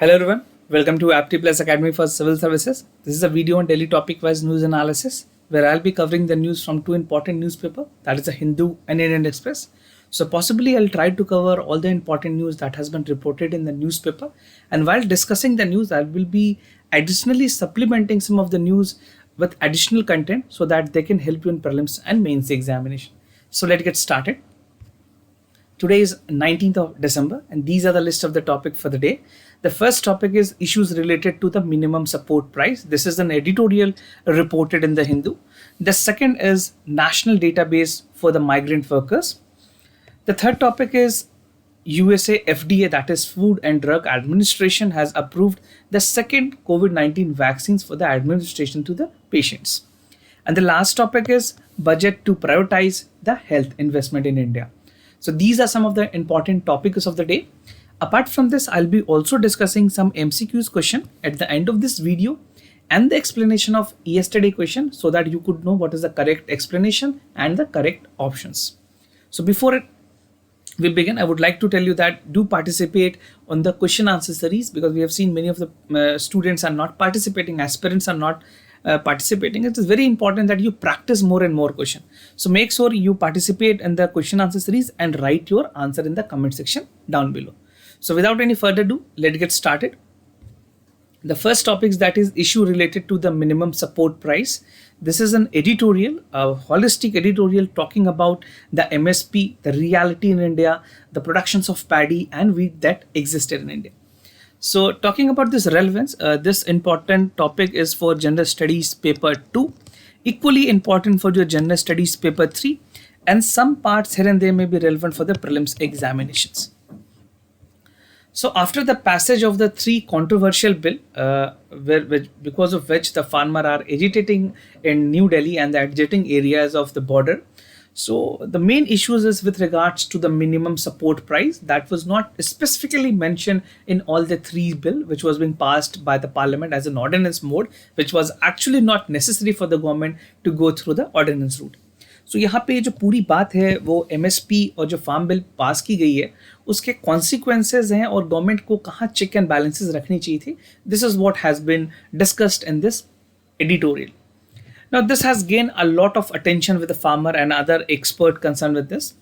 Hello everyone, welcome to Apti Plus Academy for Civil Services. This is a video on daily topic-wise news analysis where I'll be covering the news from two important newspapers, that is the Hindu and Indian Express. So possibly I'll try to cover all the important news that has been reported in the newspaper, and while discussing the news I will be additionally supplementing some of the news with additional content so that they can help you in prelims and mains examination. So let's get started. Today is 19th of December and these are the list of the topic for the day. The first topic is issues related to the minimum support price. This is an editorial reported in the Hindu. The second is national database for the migrant workers. The third topic is USA FDA, that is Food and Drug Administration, has approved the second COVID-19 vaccines for the administration to the patients. And the last topic is budget to prioritize the health investment in India. So these are some of the important topics of the day. Apart from this, I'll be also discussing some MCQs question at the end of this video and the explanation of yesterday question so that you could know what is the correct explanation and the correct options. So before we begin, I would like to tell you that do participate on the question answer series because we have seen many of the students are not participating, aspirants are not participating. It is very important that you practice more and more question. So make sure you participate in the question answer series and write your answer in the comment section down below. So without any further ado, let's get started. The first topic is that is issue related to the minimum support price. This is an editorial, a holistic editorial talking about the MSP, the reality in India, the productions of paddy and wheat that existed in India. So talking about this relevance, this important topic is for General Studies paper 2, equally important for your General Studies paper 3, and some parts here and there may be relevant for the prelims examinations. So after the passage of the three controversial bill, because of which the farmer are agitating in New Delhi and the adjacent areas of the border. So the main issues is with regards to the minimum support price that was not specifically mentioned in all the three bill which was being passed by the parliament as an ordinance mode, which was actually not necessary for the government to go through the ordinance route. So यहाँ पे जो पूरी बात है वो MSP और जो farm bill pass की गई है उसके कॉन्सिक्वेंसेज हैं और गवर्नमेंट को कहाँ चेक एंड बैलेंसेस रखनी चाहिए थी. This is what has been discussed in this editorial. Now this has gained a lot of attention with the farmer and other expert concerned with this.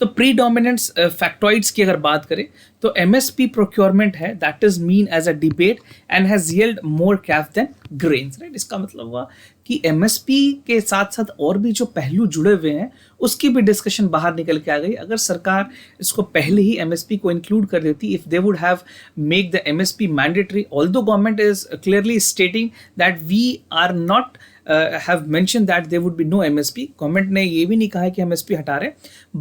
तो predominance factoids की अगर बात करें तो MSP procurement है that is mean as a debate and has yield more calf than grains, right. इसका मतलब हुआ कि एमएसपी के साथ साथ और भी जो पहलू जुड़े हुए हैं उसकी भी डिस्कशन बाहर निकल के आ गई. अगर सरकार इसको पहले ही एमएसपी को इंक्लूड कर देती, if they would have make the MSP mandatory, although government is clearly stating that we are not have mentioned that there would be no MSP. Government ने ये भी नहीं कहा है कि MSP हटा रहे,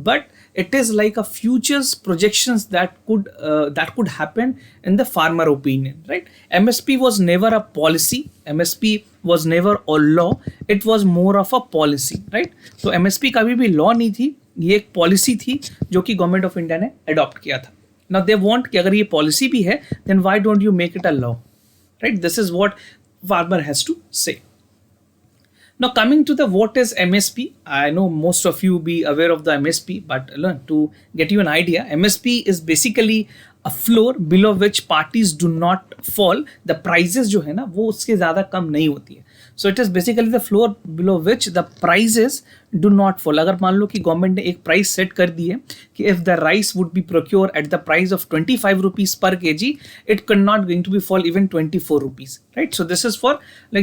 but it is like a futures projections that could happen in the farmer opinion, right? MSP was never a policy. MSP was never a law. It was more of a policy, right? तो MSP कभी भी law नहीं थी, ये एक policy थी जो कि गवर्नमेंट ऑफ इंडिया ने adopt किया था. Now they want कि अगर ये policy भी है, then why don't you make it a law, right? This is what farmer has to say. Now coming to the what is MSP, I know most of you be aware of the MSP, but to get you an idea, MSP is basically a floor below which parties do not fall. The prices जो है ना वो उसके ज़्यादा कम नहीं होती है. So it is basically the floor below which the prices do not fall. अगर मान लो कि गवर्नमेंट ने एक प्राइस सेट कर दी है कि if the rice would be procured at the price of 25 rupees per kg, it could not going to be fall even 24 rupees, right? So this is for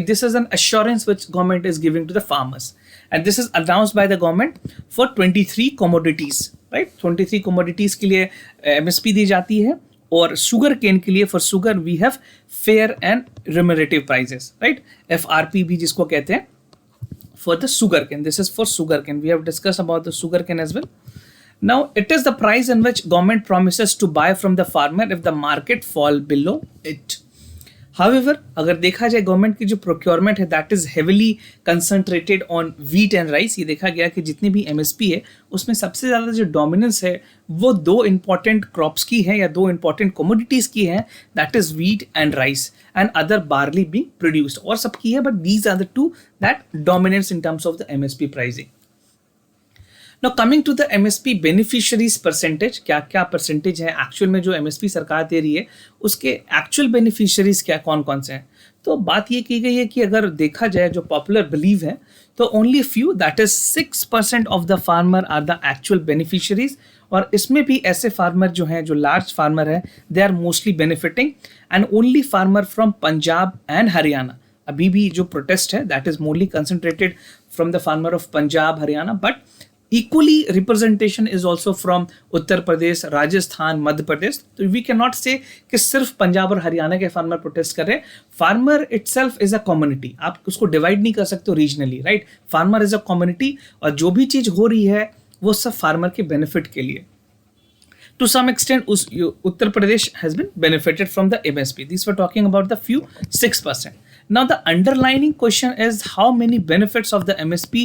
this is an assurance which government is giving to the farmers, and this is announced by the government for 23 commodities, right? 23 commodities के लिए MSP दी जाती है और sugar cane के लिए for sugar we have fair and remunerative prices, right. FRP भी जिसको कहते हैं for the sugarcane. This is for sugarcane. We have discuss about the sugarcane as well. Now it is the price in which government promises to buy from the farmer if the market fall below it. However अगर देखा जाए government की जो procurement है that is heavily concentrated on wheat and rice. ये देखा गया कि जितनी भी एमएसपी है उसमें सबसे ज़्यादा जो डोमिनेंस है वो दो इंपॉर्टेंट क्रॉप्स की है या दो इंपॉर्टेंट कमोडिटीज़ की है, that is wheat and rice and other barley being produced. और सबकी है but these are the two that dominates in terms of the MSP pricing. Now coming to the MSP beneficiaries percentage, क्या क्या percentage है actual में जो MSP सरकार दे रही है, उसके एक्चुअल बेनिफिशियरीज क्या कौन कौन से हैं। तो बात ये की गई है कि अगर देखा जाए जो पॉपुलर बिलीव है, तो only few, that is 6% of the farmer are the actual beneficiaries. और इसमें भी ऐसे फार्मर जो हैं, जो लार्ज फार्मर है, they are mostly benefiting, and only farmer from Punjab and Haryana. अभी भी जो प्रोटेस्ट है that is morally concentrated from the farmer of Punjab Haryana, but equally representation is also from Uttar Pradesh, Rajasthan, Madhya Pradesh. तो वी कैन नॉट से कि सिर्फ पंजाब और हरियाणा के फार्मर प्रोटेस्ट कर रहे हैं। Farmer itself is a community, आप उसको डिवाइड नहीं कर सकते regionally, right. Farmer is a community, और जो भी चीज हो रही है वो सब फार्मर के बेनिफिट के लिए। To some extent, Uttar Pradesh has been benefited from the MSP. These were talking about the few 6%. Now, the underlining question is how many benefits of the MSP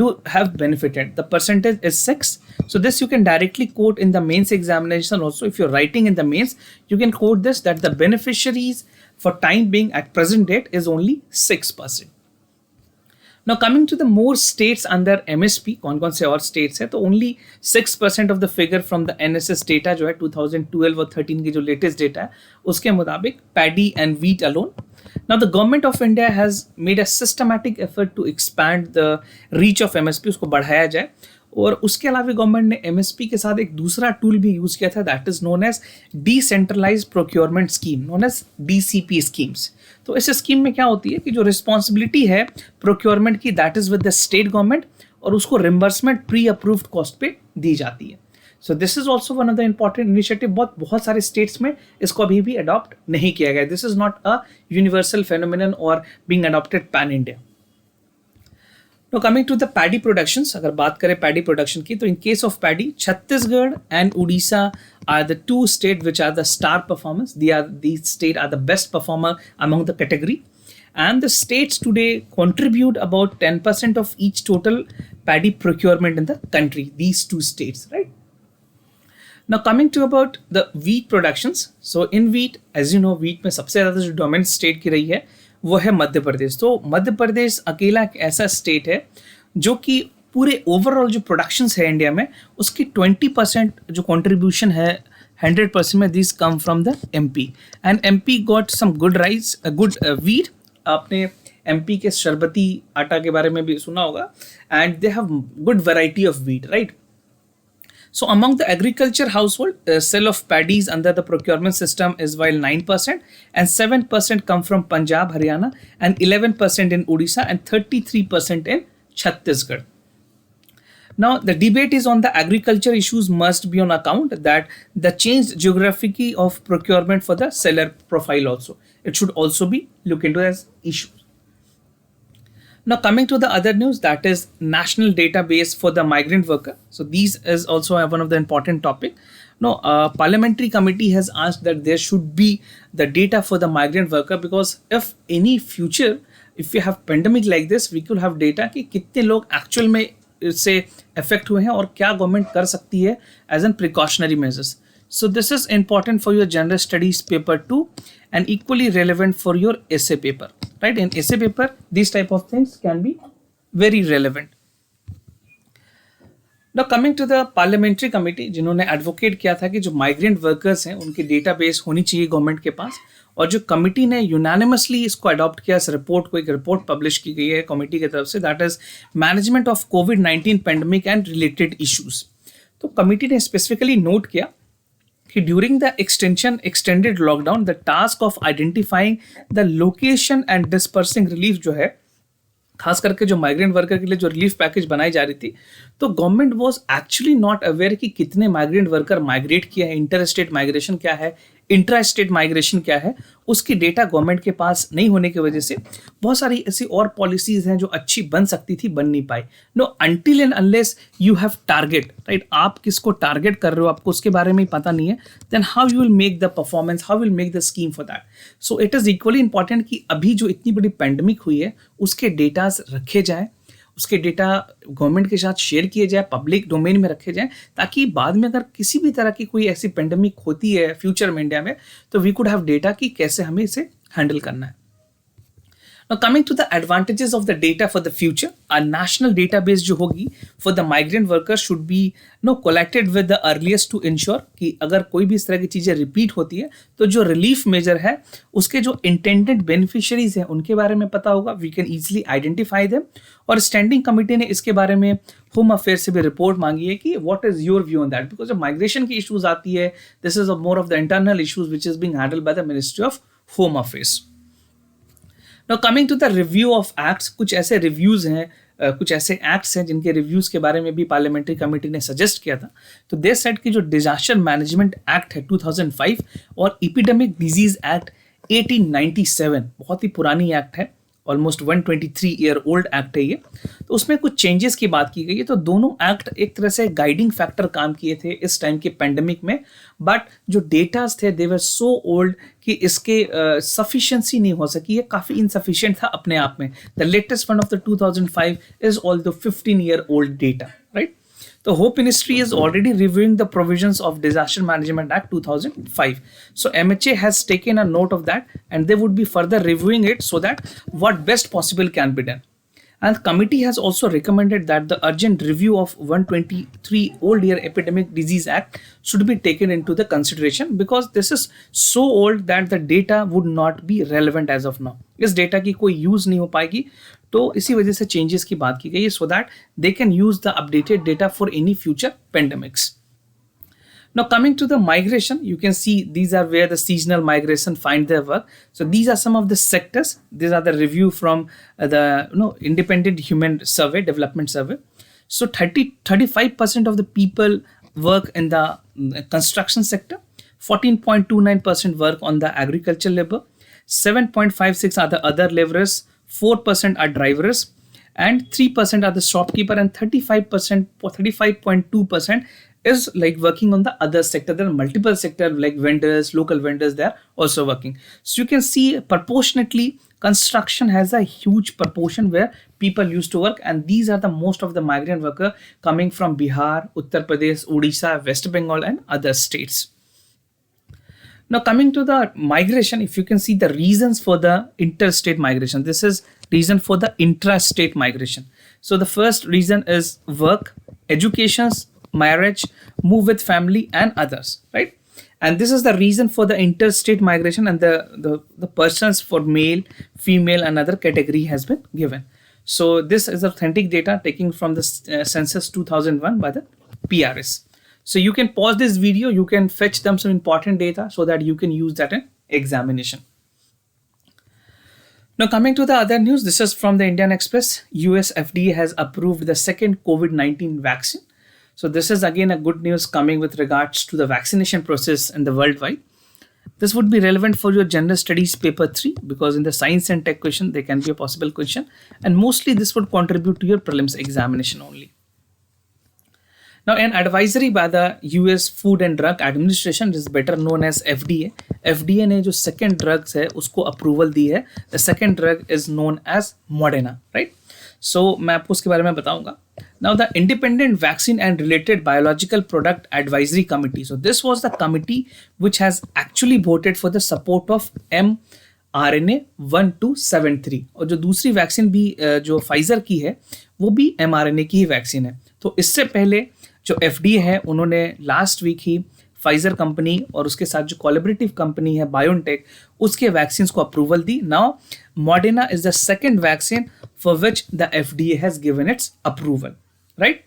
do have benefited. The percentage is 6. So this you can directly quote in the mains examination also. If you're writing in the mains, you can quote this, that the beneficiaries for time being at present date is only 6%. Now coming to the more states under MSP, कौन कौन से और states है, तो only 6% of the figure from the NSS data जो है 2012 और 13 की जो latest data है, उसके मुताबिक paddy and wheat alone. Now the government of India has made a systematic effort to expand the reach of MSP, उसको बढ़ाया जाए। और उसके अलावा गवर्नमेंट ने एमएसपी के साथ एक दूसरा टूल भी यूज किया था, that is known as decentralised procurement scheme, known as DCP schemes. तो इस स्कीम में क्या होती है कि जो रिस्पॉन्सिबिलिटी है प्रोक्योरमेंट की, that is with the state government, और उसको रिम्बर्समेंट प्री अप्रूव्ड कॉस्ट पे दी जाती है। सो this is also one of the important initiative. बहुत सारे स्टेट्स में इसको अभी भी अडॉप्ट नहीं किया गया। This is not a universal phenomenon और being adopted pan India. Now coming to the paddy productions, अगर बात करें paddy production की, तो in case of paddy, Chhattisgarh and Odisha are the two states which are the star performers. These states are the best performer among the category, and the states today contribute about 10% of each total paddy procurement in the country. These two states, right? Now coming to about the wheat productions. So in wheat, as you know, wheat में सबसे ज़्यादा जो dominant state की रही है वो है मध्य प्रदेश। तो मध्य प्रदेश अकेला एक ऐसा स्टेट है जो कि पूरे ओवरऑल जो प्रोडक्शंस है इंडिया में, उसकी 20% जो कंट्रीब्यूशन है 100% में, this come from the MP, and MP got some good rice, good wheat. आपने एमपी के शरबती आटा के बारे में भी सुना होगा, and they have good variety of wheat, right. So among the agriculture household, sale of paddies under the procurement system is while 9%, and 7% come from Punjab, Haryana, and 11% in Odisha, and 33% in Chhattisgarh. Now the debate is on the agriculture issues must be on account that the changed geography of procurement for the seller profile also. It should also be looked into as issues. Now coming to the other news, that is national database for the migrant worker. So these is also one of the important topic. Now parliamentary committee has asked that there should be the data for the migrant worker, because if any future, if we have pandemic like this, we could have data कि कितने लोग actual में इससे affect हुए हैं और क्या government कर सकती है as an precautionary measures. So this is important for your general studies paper 2 and equally relevant for your essay paper, right? In essay paper, these type of things can be very relevant. Now coming to the parliamentary committee, जिन्होंने advocate किया था कि जो migrant workers हैं उनकी database होनी चाहिए government के पास, और जो कमिटी ने यूनानिमसली इसको अडॉप्ट किया, इस रिपोर्ट को, एक रिपोर्ट पब्लिश की गई है कमिटी की तरफ से, that is management of covid pandemic and related issues. तो कमिटी ने स्पेसिफिकली नोट किया कि during the extended lockdown, the task of identifying the location and dispersing relief जो है, खास करके जो माइग्रेंट वर्कर के लिए जो रिलीफ पैकेज बनाई जा रही थी, तो government was actually not aware कि कितने माइग्रेंट वर्कर माइग्रेट किए हैं, इंटर स्टेट माइग्रेशन क्या है, इंट्रा स्टेट माइग्रेशन क्या है, उसकी डेटा गवर्नमेंट के पास नहीं होने की वजह से बहुत सारी ऐसी और पॉलिसीज हैं जो अच्छी बन सकती थी, बन नहीं पाई। No, until and unless you have target, right, आप किसको टारगेट कर रहे हो, आपको उसके बारे में पता नहीं है, then how you will make the performance, how will make the scheme for that. So it is equally important कि अभी जो इतनी बड़ी पैंडमिक हुई है उसके डेटाज रखे जाए, उसके डेटा गवर्नमेंट के साथ शेयर किए जाए, पब्लिक डोमेन में रखे जाए, ताकि बाद में अगर किसी भी तरह की कोई ऐसी पेंडेमिक होती है फ्यूचर में इंडिया में, तो वी कुड हैव डेटा कि कैसे हमें इसे हैंडल करना है। Now coming to the advantages of the data for the future, a national database जो होगी for the migrant workers should be collected with the earliest to ensure कि अगर कोई भी इस तरह की चीज़ें रिपीट होती है तो जो रिलीफ मेजर है उसके जो इंटेंडेड बेनिफिशियरीज हैं उनके बारे में पता होगा, we can easily identify them. और स्टैंडिंग कमेटी ने इसके बारे में होम अफेयर से भी रिपोर्ट मांगी है कि what is your view on that, because जब माइग्रेशन की इशूज आती है this is more of the internal issues which is being handled by the ministry of home affairs. Now coming to the review of acts, कुछ ऐसे reviews हैं, कुछ ऐसे acts हैं जिनके रिव्यूज के बारे में भी पार्लियामेंट्री कमेटी ने सजेस्ट किया था। तो दे सेड कि जो डिजास्टर मैनेजमेंट एक्ट है 2005 और एपिडेमिक डिजीज एक्ट 1897, बहुत ही पुरानी एक्ट है, ऑलमोस्ट 123 ईयर ओल्ड एक्ट है ये, तो उसमें कुछ चेंजेस की बात की गई है। तो दोनों एक्ट एक तरह से गाइडिंग फैक्टर काम किए थे इस टाइम के पेंडेमिक में, बट जो डेटास थे दे वर सो ओल्ड कि इसके सफिशिएंसी नहीं हो सकी, ये काफ़ी इनसफिशिएंट था अपने आप में। The latest one of the 2005 is although 15 year old data, right. The Hope Ministry is already reviewing the provisions of Disaster Management Act 2005. So MHA has taken a note of that and they would be further reviewing it so that what best possible can be done. And the committee has also recommended that the urgent review of 123 old year epidemic disease act should be taken into the consideration because this is so old that the data would not be relevant as of now. इस data की कोई use नहीं हो पाएगी, तो इसी वजह से चेंजेस की बात की गई है, so that they can use the updated data for any future pandemics. Now coming to the migration, you can see these are where the seasonal migration find their work. So these are some of the sectors. These are the review from the independent human survey, development survey. So 35% of the people work in the construction sector, 14.29% work on the agriculture labor, 7.56 are the other laborers, 4% are drivers, and 3% are the shopkeeper, and 35.2% is like working on the other sector. There are multiple sectors like vendors, local vendors, they are also working. So you can see proportionately construction has a huge proportion where people used to work, and these are the most of the migrant worker coming from Bihar, Uttar Pradesh, Odisha, West Bengal and other states. Now coming to the migration, if you can see the reasons for the interstate migration, this is reason for the intrastate migration. So the first reason is work, education, marriage, move with family and others, right? And this is the reason for the interstate migration, and the persons for male, female and other category has been given. So this is authentic data taken from the census 2001 by the PRS. So you can pause this video, you can fetch them some important data so that you can use that in examination. Now coming to the other news, this is from the Indian Express. US FDA has approved the second COVID-19 vaccine. So this is again a good news coming with regards to the vaccination process in the worldwide. This would be relevant for your general studies paper 3 because in the science and tech question there can be a possible question, and mostly this would contribute to your prelims examination only. Now an advisory by the US Food and Drug Administration, is better known as FDA. FDA ने जो second drugs है उसको approval दी है. The second drug is known as Moderna, right? So मैं आपको उसके बारे में बताऊंगा. Now the Independent Vaccine and Related Biological Product Advisory Committee. So this was the committee which has actually voted for the support of mRNA 1273. और जो दूसरी vaccine भी जो फाइजर की है वो भी mRNA की ही वैक्सीन है. तो इससे पहले जो FDA है उन्होंने लास्ट वीक ही फाइजर कंपनी और उसके साथ जो कोलैबोरेटिव कंपनी है बायोनटेक उसके वैक्सीन को approval the. Now Moderna is the second vaccine for which the FDA has given it's approval, right?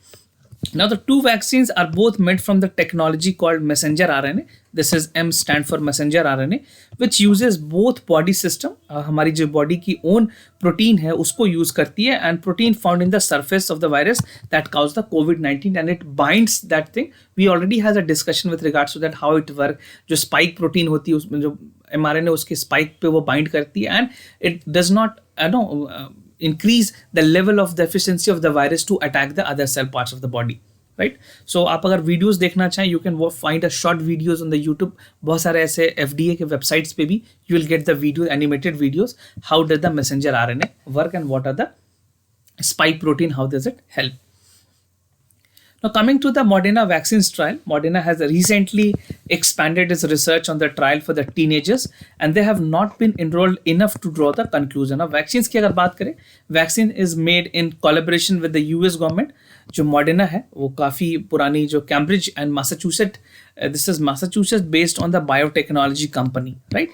Now the two vaccines are both made from the technology called messenger RNA. This is M stand for messenger RNA, which uses both body system. हमारी जो body की own protein है उसको use करती है, and protein found in the surface of the virus that caused the COVID-19, and it binds that thing. We already had a discussion with regards to that how it work. जो spike protein होती है उसमें जो mRNA उसके spike पे वो bind करती है, and it does not increase the level of the efficiency of the virus to attack the other cell parts of the body, right? So आप अगर videos देखना चाहें you can find a short videos on the YouTube. बहुत सारे ऐसे FDA के websites पे भी you will get the video, animated videos, how does the messenger RNA work and what are the spike protein, how does it help. Now coming to the Moderna vaccines trial, Moderna has recently expanded its research on the trial for the teenagers, and they have not been enrolled enough to draw the conclusion. Now, vaccines की अगर बात करें, vaccine is made in collaboration with the US government. जो Moderna है, वो काफ़ी पुरानी जो Cambridge and Massachusetts, this is Massachusetts based on the biotechnology company, right?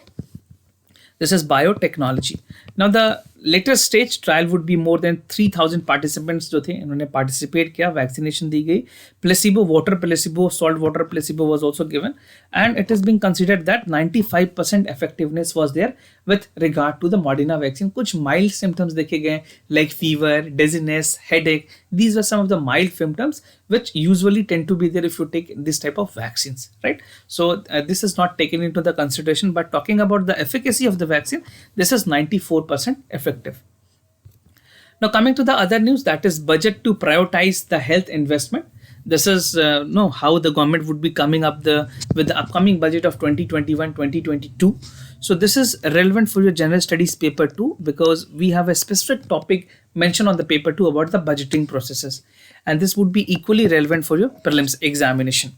This is biotechnology. Now the later stage trial would be more than 3,000 participants जो थे इन्होंने participate किया, vaccination दी गई, placebo, water placebo, salt water placebo was also given, and it is being considered that 95% effectiveness was there with regard to the Moderna vaccine. कुछ mild symptoms देखे गए like fever, dizziness, headache. These were some of the mild symptoms which usually tend to be there if you take this type of vaccines, right? So this is not taken into the consideration, but talking about the efficacy of the vaccine, this is 94% effective. Now coming to the other news, that is budget to prioritize the health investment. This is how the government would be coming up with the upcoming budget of 2021-2022. So this is relevant for your general studies paper 2 because we have a specific topic mentioned on the paper 2 about the budgeting processes, and this would be equally relevant for your prelims examination.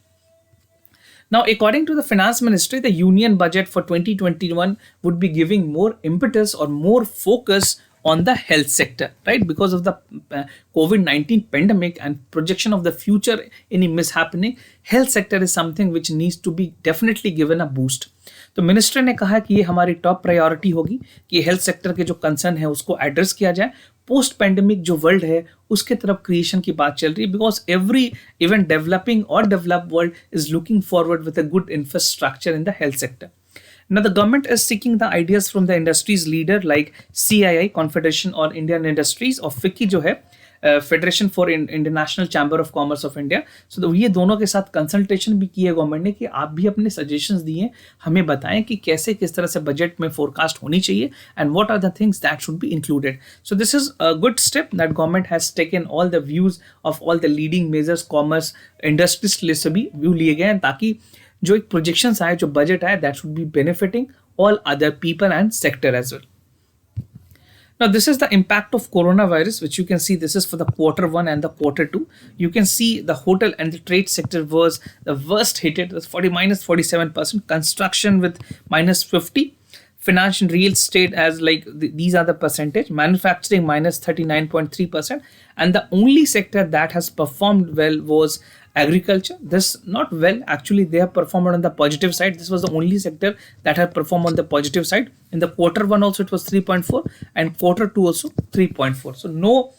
Now, according to the Finance Ministry, the Union budget for 2021 would be giving more impetus or more focus on the health sector, right? Because of the COVID-19 pandemic and projection of the future any mishappening, health sector is something which needs to be definitely given a boost. तो minister ने कहा कि ये हमारी top priority होगी कि health sector के जो कंसर्न है उसको एड्रेस किया जाए. पोस्ट पैंडेमिक जो वर्ल्ड है उसके तरफ क्रिएशन की बात चल रही है बिकॉज एवरी इवन डेवलपिंग और developed world is looking forward with a good infrastructure in the health sector. Now, the government is seeking the ideas from the industry's leader like CII, Confederation or Indian Industries, और FICCI जो है federation for international chamber of commerce of India. So ये दोनों के साथ consultation भी किया government ने कि आप भी अपने सजेशंस दिए, हमें बताएं कि कैसे किस तरह से बजट में फोरकास्ट होनी चाहिए and what are the things that should be included. So this is a good step that government has taken all the views of all the leading measures commerce industries list से भी view लिए गए हैं ताकि जो एक projections आए, जो बजट आए, that should B benefiting all other people and sector as well. Now, this is the impact of coronavirus, which you can see. This is for the Q1 and the Q2. You can see the hotel and the trade sector was the worst hit. It was minus 47%. Construction with minus 50. Finance and real estate as like these are the percentage. Manufacturing minus 39.3%. And the only sector that has performed well was agriculture. This not well, actually they have performed on the positive side. This was the only sector that had performed on the positive side. In the Q1 also it was 3.4 and Q2 also 3.4. So no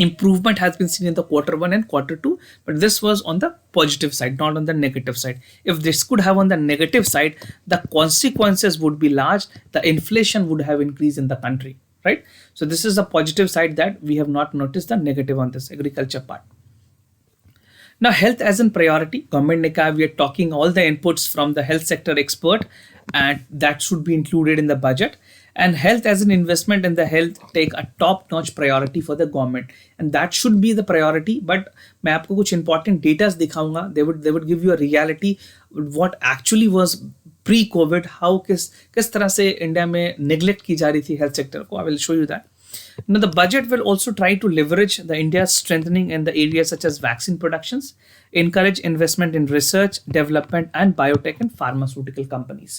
improvement has been seen in the Q1 and Q2, but this was on the positive side, not on the negative side. If this could have on the negative side, the consequences would be large. The inflation would have increased in the country, right? So this is the positive side that we have not noticed the negative on this agriculture part. Now, health as a priority, government ne kaha we are talking all the inputs from the health sector expert and that should be included in the budget. And health as an investment in the health take a top-notch priority for the government, and that should be the priority. But मैं आपको कुछ important data दिखाऊंगा. They would give you a reality what actually was pre-COVID, how किस तरह से India में neglect की जा रही थी health sector को. I will show you that. Now, the budget will also try to leverage the India's strengthening in the areas such as vaccine productions, encourage investment in research, development, and biotech and pharmaceutical companies.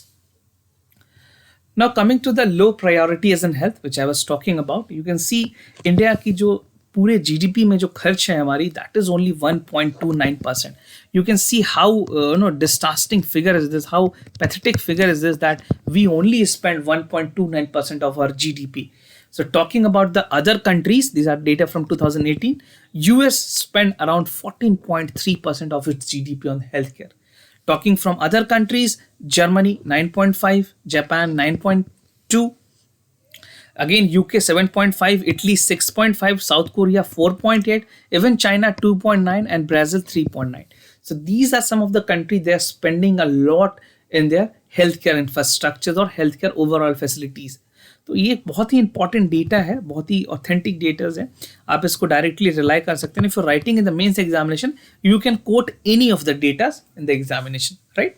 Now, coming to the low priority as in health, which I was talking about, you can see India की जो पूरे GDP में जो खर्च है हमारी, that is only 1.29%. You can see how disgusting figure is this, how pathetic figure is this that we only spend 1.29% of our GDP. So talking about the other countries, these are data from 2018, US spent around 14.3% of its GDP on healthcare. Talking from other countries, Germany 9.5, Japan 9.2, again UK 7.5, Italy 6.5, South Korea 4.8, even China 2.9 and Brazil 3.9. So these are some of the countries they are spending a lot in their healthcare infrastructures or healthcare overall facilities. तो ये बहुत ही important data है, बहुत ही authentic datas है, आप इसको directly rely कर सकते हैं. If you writing in the mains examination you can quote any of the datas in the examination, right?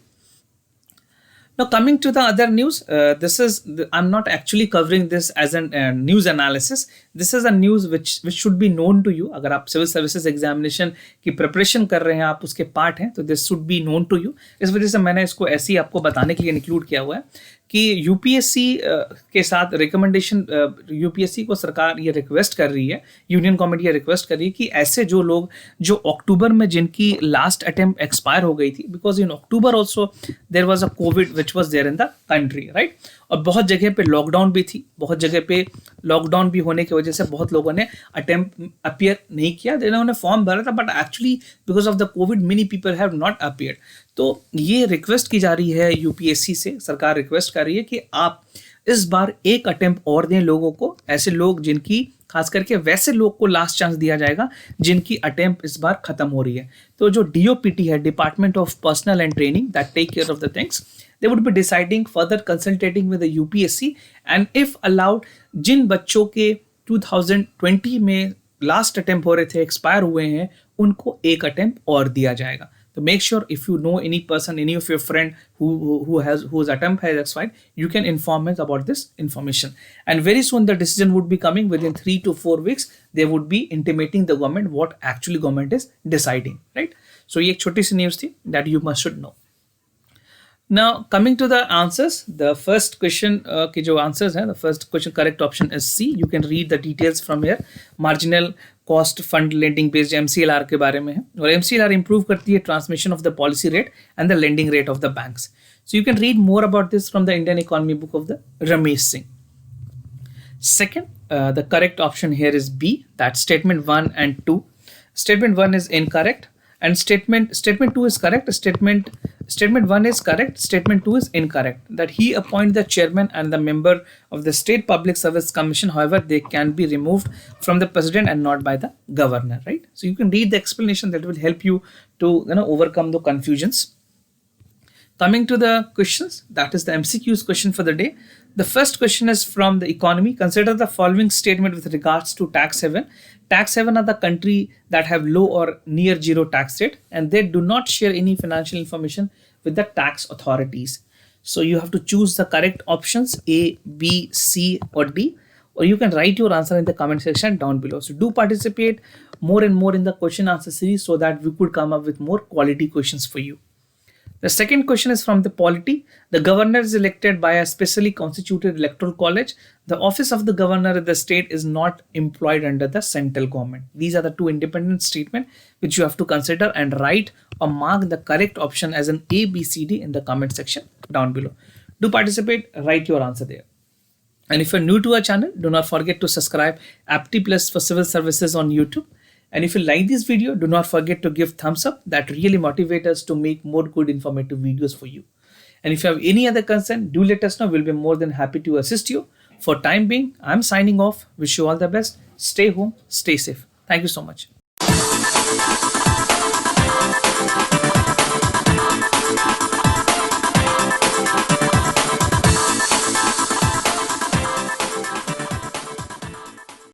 Now coming to the other news, this is I'm not actually covering this as a news analysis. This is a news which should be known to you. अगर आप civil services examination की preparation कर रहे हैं, आप उसके part हैं, तो this should be known to you. इस वजह से मैंने इसको ऐसे ही आपको बताने के लिए इंक्लूड किया हुआ है कि यूपीएससी के साथ रिकमेंडेशन, यूपीएससी को सरकार ये रिक्वेस्ट कर रही है, यूनियन गवर्नमेंट ये रिक्वेस्ट कर रही है कि ऐसे जो लोग जो अक्टूबर में जिनकी लास्ट अटेम्प्ट एक्सपायर हो गई थी, because in October also there was a Covid which was there in the country, right. और बहुत जगह पे लॉकडाउन भी थी, बहुत जगह पे लॉकडाउन भी होने की वजह से बहुत लोगों ने अटेम्प्ट अपीयर नहीं किया, उन्होंने फॉर्म भरा था, but actually because of the Covid many people have not appeared. तो ये रिक्वेस्ट की जा रही है यूपीएससी से, सरकार रिक्वेस्ट कर रही है कि आप इस बार एक अटेम्प्ट और दें लोगों को, ऐसे लोग जिनकी, खास करके वैसे लोग को लास्ट चांस दिया जाएगा जिनकी अटेम्प्ट इस बार खत्म हो रही है. तो जो डीओपीटी है, department of personnel and training, that take care of the things, they would be deciding further consultating with the UPSC, and if allowed जिन बच्चों के 2020 में लास्ट अटेम्प्ट हो रहे थे, एक्सपायर हुए हैं, उनको एक अटेम्प्ट और दिया जाएगा. तो make sure if you know any person, any of your friend whose attempt has expired, you can inform us about this information, and very soon the decision would be coming. Within 3 to 4 weeks they would be intimating the government what actually government is deciding, right? So ये एक छोटी सी news थी that you must should know. Now coming to the answers, the first question के जो answers हैं, the first question correct option is C. You can read the details from here. Marginal cost fund lending based MCLR के बारे में है, और MCLR improve करती है transmission of the policy rate and the lending rate of the banks. So you can read more about this from the Indian Economy book of the Ramesh Singh. Second, the correct option here is B. That statement 1 and 2. Statement 1 is incorrect, and statement 2 is correct. Statement 1 is correct, statement 2 is incorrect. That he appoint the chairman and the member of the State Public Service Commission, however they can be removed from the president and not by the governor, right? So you can read the explanation, that will help you to overcome the confusions. Coming to the questions, that is the MCQ's question for the day. The first question is from the economy. Consider the following statement with regards to tax haven. Tax haven are the country that have low or near zero tax rate, and they do not share any financial information with the tax authorities. So you have to choose the correct options A, B, C or D, or you can write your answer in the comment section down below. So do participate more and more in the question answer series so that we could come up with more quality questions for you. The second question is from the polity. The governor is elected by a specially constituted electoral college. The office of the governor of the state is not employed under the central government. These are the two independent statements which you have to consider and write or mark the correct option as an A, B, C, D in the comment section down below. Do participate, write your answer there. And if you're new to our channel, do not forget to subscribe Apti Plus for Civil Services on YouTube. And if you like this video, do not forget to give thumbs up. That really motivates us to make more good informative videos for you. And if you have any other concern, do let us know. We'll be more than happy to assist you. For time being, I'm signing off. Wish you all the best. Stay home, stay safe. Thank you so much.